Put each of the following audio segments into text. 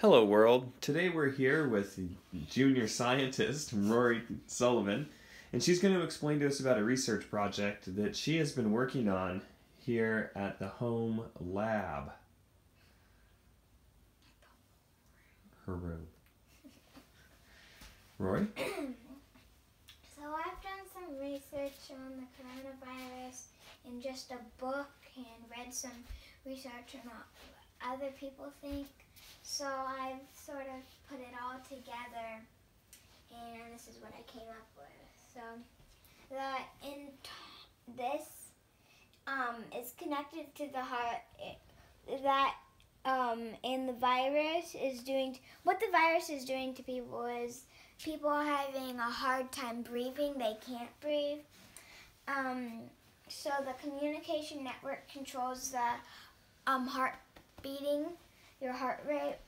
Hello world. Today we're here with junior scientist Rori Sullivan, and she's going to explain to us about a research project that she has been working on here at the home lab. Her room. Rory? So I've done some research on the coronavirus in just a book and read some research on what other people think. So I've sort of put it all together, and this is what I came up with. So this is connected to the heart. And the virus is doing what the virus is doing to people is people are having a hard time breathing. They can't breathe. So the communication network controls the heart beating, your heart rate,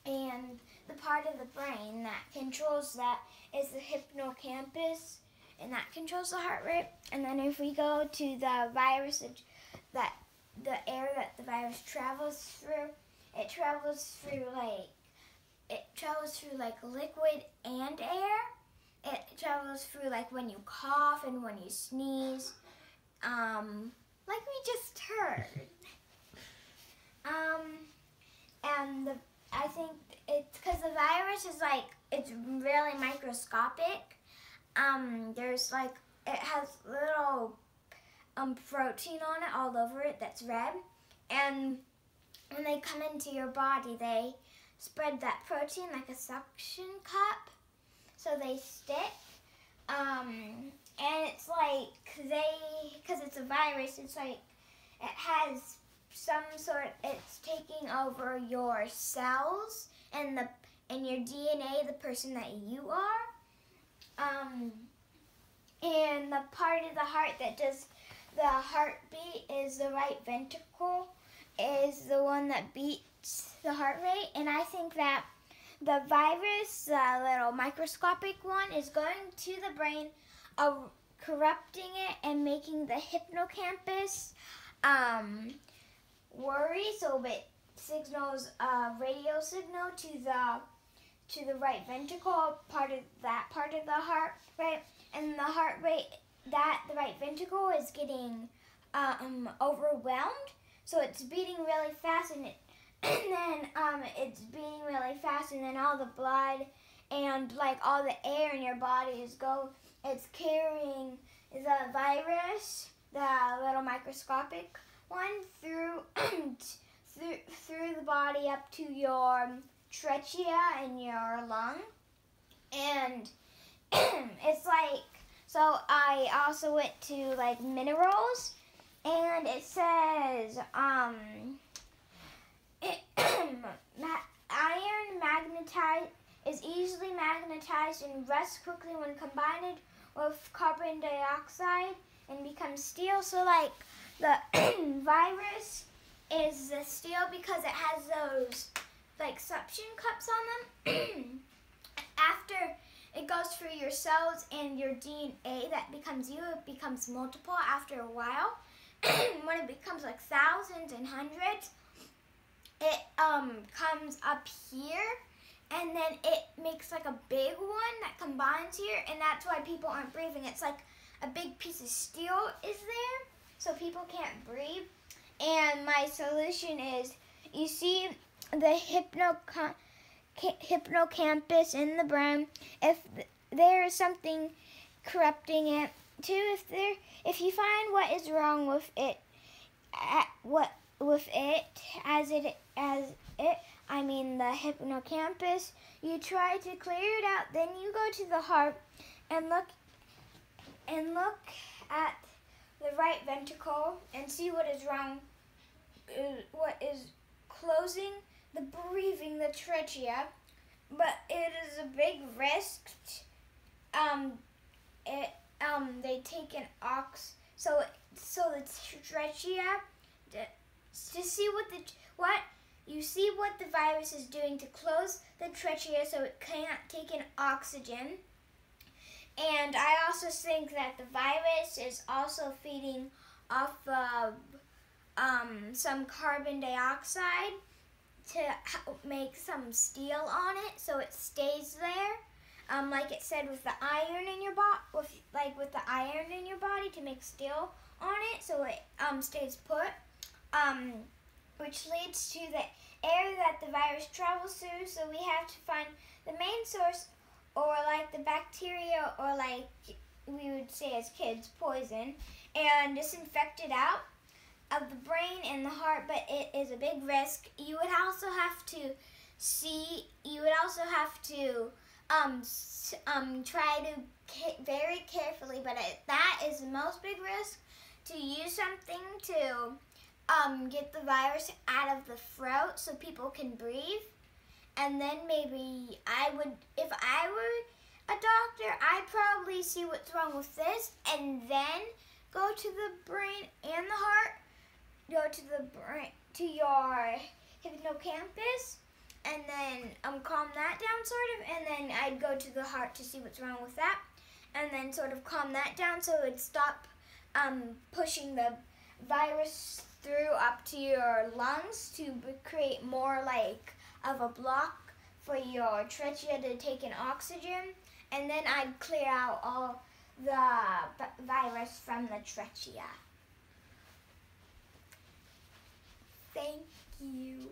and the part of the brain that controls that is the hippocampus, and that controls the heart rate. And then if we go to the virus, the air that the virus travels through, it travels through like liquid and air. It travels through like when you cough and when you sneeze, like we just heard. I think it's because the virus is it's really microscopic. There's it has little protein on it all over it that's red, and when they come into your body, they spread that protein like a suction cup, so they stick. And it's because it's a virus, it's it has it's taking over your cells and your DNA, the person that you are. And the part of the heart that does the heartbeat is the right ventricle, is the one that beats the heart rate. And I think that the virus, the little microscopic one, is going to the brain, corrupting it and making the hippocampus worry, so it signals a radio signal to the right ventricle, part of the heart rate, and the heart rate that the right ventricle is getting overwhelmed, so it's beating really fast, and it's beating really fast, and then all the blood and all the air in your body it's carrying the virus, the little microscopic one, through the body up to your trachea and your lung. And it's so I also went to minerals, and it says iron is easily magnetized and rusts quickly when combined with carbon dioxide and becomes steel. So the virus is the steel because it has those suction cups on them. After it goes through your cells and your DNA that becomes you, it becomes multiple after a while. When it becomes thousands and hundreds, it comes up here, and then it makes a big one that combines here, and that's why people aren't breathing. It's a big piece of steel is there, so people can't breathe. And my solution is, you see the hippocampus in the brain, if there is something corrupting it too, if you find what is wrong with it, the hippocampus, you try to clear it out. Then you go to the heart and look at the right ventricle and see what is wrong, what is closing the breathing, the trachea. But it is a big risk. They take an so the trachea, to see what the virus is doing to close the trachea so it cannot take in oxygen. And I also think that the virus is also feeding off of some carbon dioxide make some steel on it so it stays there. Like it said with the iron in your with the iron in your body to make steel on it so it stays put. Which leads to the air that the virus travels through. So we have to find the main source, or like the bacteria, or like we would say as kids, poison, and disinfect it out of the brain and the heart. But it is a big risk. You would also have to try to very carefully, but that is the most big risk, to use something to get the virus out of the throat so people can breathe. And then maybe if I were a doctor, I'd probably see what's wrong with this and then go to the brain and the heart, go to the brain, to your hippocampus, and then calm that down sort of, and then I'd go to the heart to see what's wrong with that, and then sort of calm that down so it'd stop pushing the virus through up to your lungs to create more like of a block for your trachea to take in oxygen, and then I'd clear out all the virus from the trachea. Thank you.